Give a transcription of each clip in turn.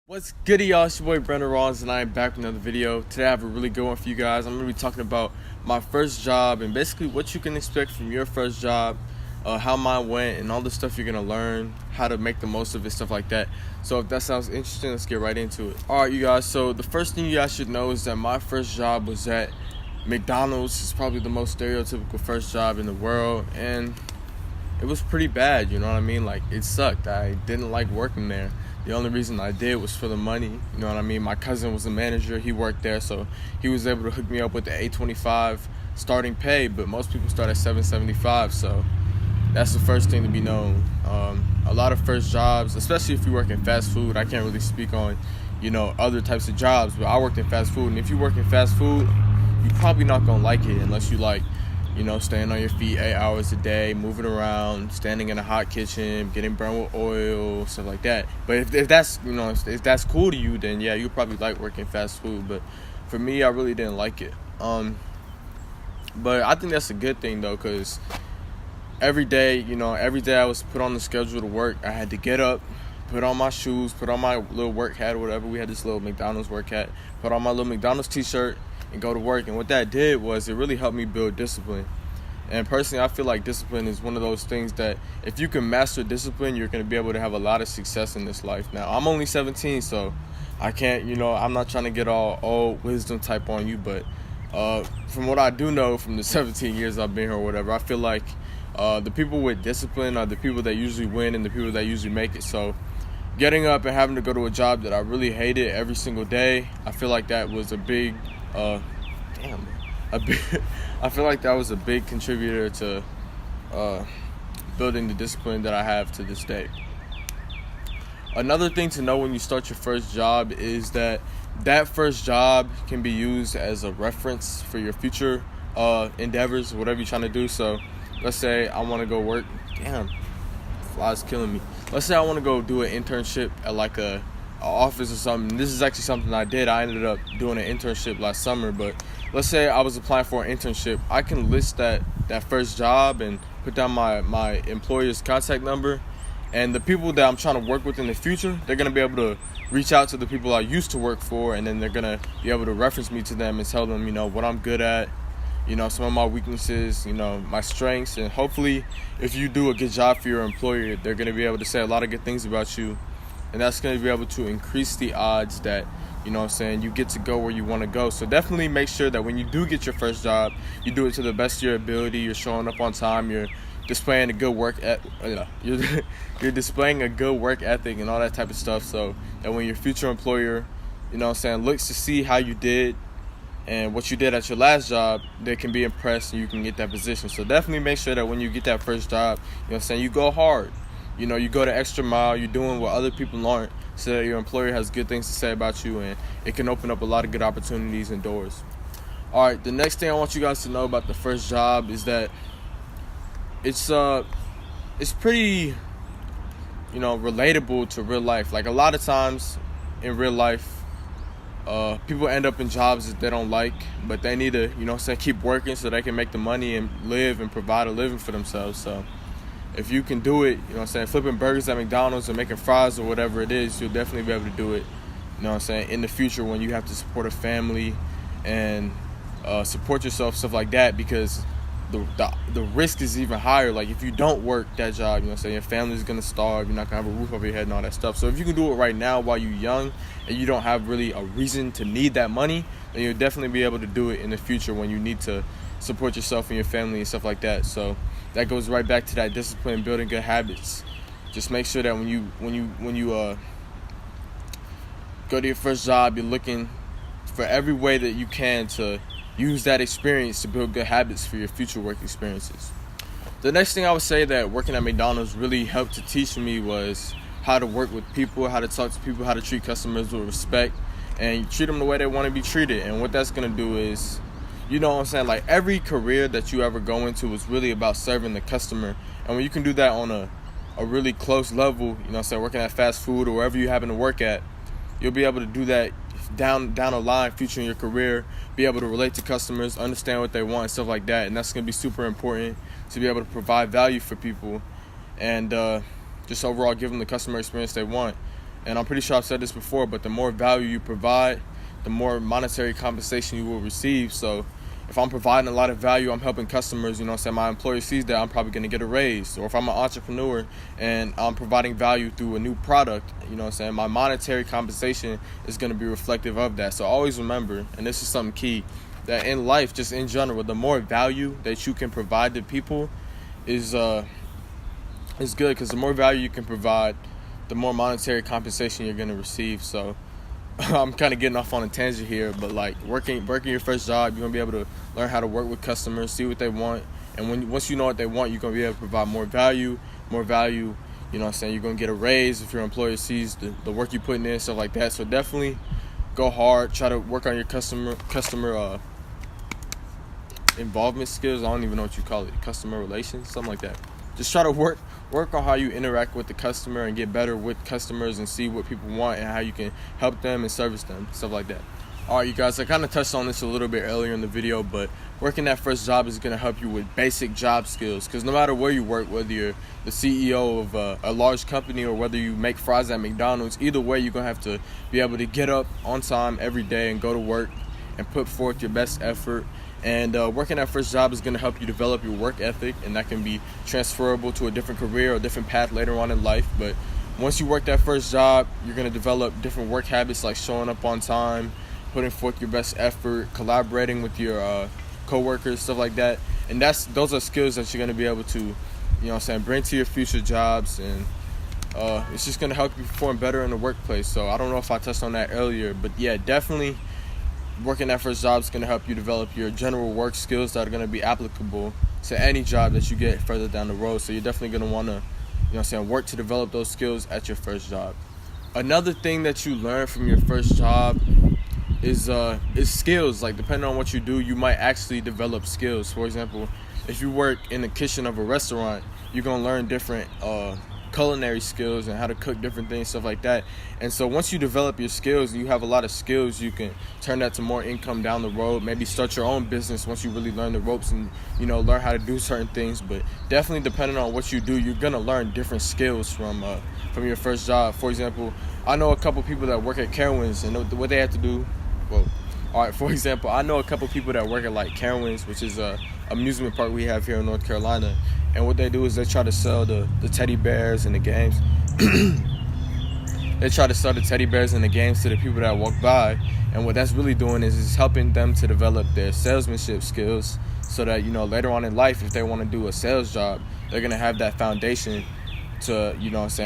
What's good, y'all? It's your boy Brandon Rollins, and I am back with another video. Today I have a really good one for you guys. I'm going to be talking about my first job and basically what you can expect from your first job, how mine went, and all the stuff you're going to learn, how to make the most of it, stuff like that. So if that sounds interesting, let's get right into it. Alright, you guys, so the first thing you guys should know is that my first job was at McDonald's. It's probably the most stereotypical first job in the world, and it was pretty bad, you know what I mean? Like, it sucked. I didn't like working there. The only reason I did was for the money, you know what I mean? My cousin was a manager, he worked there, so he was able to hook me up with the $8.25 starting pay, but most people start at $7.75, so that's the first thing to be known. A lot of first jobs, especially if you work in fast food, I can't really speak on, other types of jobs, but I worked in fast food, and if you work in fast food, you're probably not gonna like it unless you like, staying on your feet 8 hours a day, moving around, standing in a hot kitchen, getting burned with oil, stuff like that. But if that's, if that's cool to you, then yeah, you probably like working fast food. But for me, I really didn't like it. But I think that's a good thing though, because every day I was put on the schedule to work. I had to get up, put on my shoes, put on my little work hat or whatever. We had this little McDonald's work hat, put on my little McDonald's t-shirt, and go to work. And what that did was it really helped me build discipline. And personally, I feel like discipline is one of those things that if you can master discipline, you're going to be able to have a lot of success in this life. Now, I'm only 17, so I can't, I'm not trying to get all old wisdom type on you, but from what I do know from the 17 years I've been here or whatever, I feel like the people with discipline are the people that usually win and the people that usually make it. So getting up and having to go to a job that I really hated every single day, I feel like that was a big I feel like that was a big contributor to building the discipline that I have to this day. Another thing to know when you start your first job is that first job can be used as a reference for your future endeavors, whatever you're trying to do. So let's say I want to go work. Damn, flies killing me. Let's say I want to go do an internship at like a office or something. This is actually something I did. I ended up doing an internship last summer, but let's say I was applying for an internship. I can list that first job and put down my employer's contact number, and the people that I'm trying to work with in the future, they're going to be able to reach out to the people I used to work for, and then they're going to be able to reference me to them and tell them, what I'm good at, some of my weaknesses, my strengths, and hopefully if you do a good job for your employer, they're going to be able to say a lot of good things about you. And that's going to be able to increase the odds that, you get to go where you want to go. So definitely make sure that when you do get your first job, you do it to the best of your ability. You're showing up on time. You're displaying a good you're displaying a good work ethic and all that type of stuff. So that when your future employer, looks to see how you did and what you did at your last job, they can be impressed and you can get that position. So definitely make sure that when you get that first job, you go hard. You go the extra mile, you're doing what other people aren't, so that your employer has good things to say about you, and it can open up a lot of good opportunities and doors. Alright, the next thing I want you guys to know about the first job is that it's pretty, relatable to real life. Like a lot of times in real life, people end up in jobs that they don't like, but they need to, keep working so they can make the money and live and provide a living for themselves. So if you can do it, flipping burgers at McDonald's or making fries or whatever it is, you'll definitely be able to do it, in the future when you have to support a family and support yourself, stuff like that, because the risk is even higher. Like if you don't work that job, your family's going to starve, you're not going to have a roof over your head and all that stuff. So if you can do it right now while you're young and you don't have really a reason to need that money, then you'll definitely be able to do it in the future when you need to support yourself and your family and stuff like that. So that goes right back to that discipline, building good habits. Just make sure that when you go to your first job, you're looking for every way that you can to use that experience to build good habits for your future work experiences. The next thing I would say that working at McDonald's really helped to teach me was how to work with people, how to talk to people, how to treat customers with respect, and treat them the way they want to be treated. And what that's going to do is, like every career that you ever go into is really about serving the customer. And when you can do that on a really close level, working at fast food or wherever you happen to work at, you'll be able to do that down the line, future in your career, be able to relate to customers, understand what they want, and stuff like that. And that's going to be super important to be able to provide value for people and just overall give them the customer experience they want. And I'm pretty sure I've said this before, but the more value you provide, the more monetary compensation you will receive. So if I'm providing a lot of value, I'm helping customers, my employer sees that, I'm probably going to get a raise. Or if I'm an entrepreneur and I'm providing value through a new product, my monetary compensation is going to be reflective of that. So always remember, and this is something key, that in life, just in general, the more value that you can provide to people is good, because the more value you can provide, the more monetary compensation you're going to receive. So I'm kind of getting off on a tangent here, but like working your first job, you're going to be able to learn how to work with customers, see what they want. And once you know what they want, you're going to be able to provide more value, you're going to get a raise if your employer sees the work you're putting in, stuff like that. So definitely go hard, try to work on your customer involvement skills. I don't even know what you call it, customer relations, something like that. Just try to work on how you interact with the customer and get better with customers and see what people want and how you can help them and service them, stuff like that. All right, you guys, I kind of touched on this a little bit earlier in the video, but working that first job is going to help you with basic job skills, because no matter where you work, whether you're the CEO of a large company or whether you make fries at McDonald's, either way, you're going to have to be able to get up on time every day and go to work and put forth your best effort. And working that first job is going to help you develop your work ethic, and that can be transferable to a different career or a different path later on in life. But once you work that first job, you're going to develop different work habits like showing up on time, putting forth your best effort, collaborating with your coworkers, stuff like that. And those are skills that you're going to be able to, bring to your future jobs, and it's just going to help you perform better in the workplace. So I don't know if I touched on that earlier, but yeah, definitely working that first job is going to help you develop your general work skills that are going to be applicable to any job that you get further down the road. So you're definitely going to want to, work to develop those skills at your first job. Another thing that you learn from your first job is skills. Like, depending on what you do, you might actually develop skills. For example, if you work in the kitchen of a restaurant, you're going to learn different culinary skills and how to cook different things, stuff like that. And so once you develop your skills and you have a lot of skills, you can turn that to more income down the road. Maybe start your own business once you really learn the ropes and learn how to do certain things. But definitely, depending on what you do, you're gonna learn different skills from your first job. For example, I know a couple people that work at Carowinds, and what they have to do. For example, I know a couple people that work at like Carowinds, which is a amusement park we have here in North Carolina. And what they do is they try to sell the teddy bears and the games. They try to sell the teddy bears and the games to the people that walk by. And what that's really doing is helping them to develop their salesmanship skills, so that, later on in life, if they want to do a sales job, they're going to have that foundation to,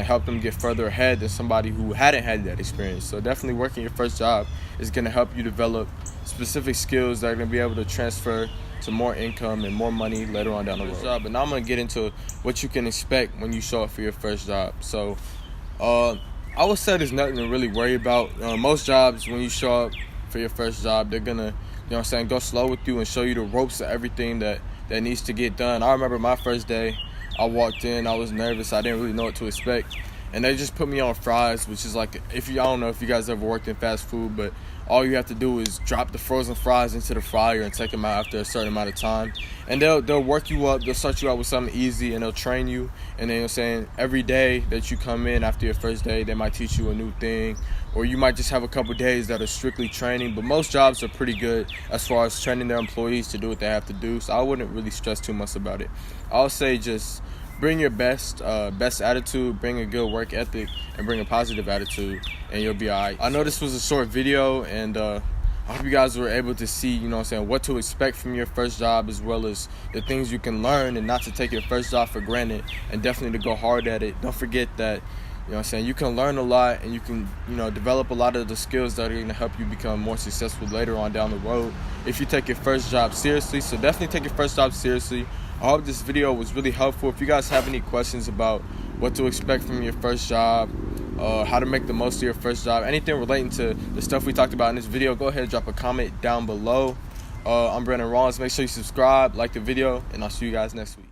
help them get further ahead than somebody who hadn't had that experience. So definitely working your first job is going to help you develop specific skills that are going to be able to transfer to more income and more money later on down the road. But now I'm going to get into what you can expect when you show up for your first job. So I would say there's nothing to really worry about. Most jobs, when you show up for your first job, they're going to, go slow with you and show you the ropes of everything that needs to get done. I remember my first day, I walked in, I was nervous, I didn't really know what to expect. And they just put me on fries, which is like, I don't know if you guys ever worked in fast food, but all you have to do is drop the frozen fries into the fryer and take them out after a certain amount of time. And they'll work you up, they'll start you out with something easy, and they'll train you. And then every day that you come in after your first day, they might teach you a new thing. Or you might just have a couple days that are strictly training. But most jobs are pretty good as far as training their employees to do what they have to do. So I wouldn't really stress too much about it. I'll say just bring your best attitude, bring a good work ethic, and bring a positive attitude, and you'll be all right. I know this was a short video, and I hope you guys were able to see, what to expect from your first job, as well as the things you can learn, and not to take your first job for granted, and definitely to go hard at it. Don't forget that, you can learn a lot, and you can, develop a lot of the skills that are going to help you become more successful later on down the road if you take your first job seriously. So definitely take your first job seriously. I hope this video was really helpful. If you guys have any questions about what to expect from your first job, how to make the most of your first job, anything relating to the stuff we talked about in this video, go ahead and drop a comment down below. I'm Brandon Rollins. Make sure you subscribe, like the video, and I'll see you guys next week.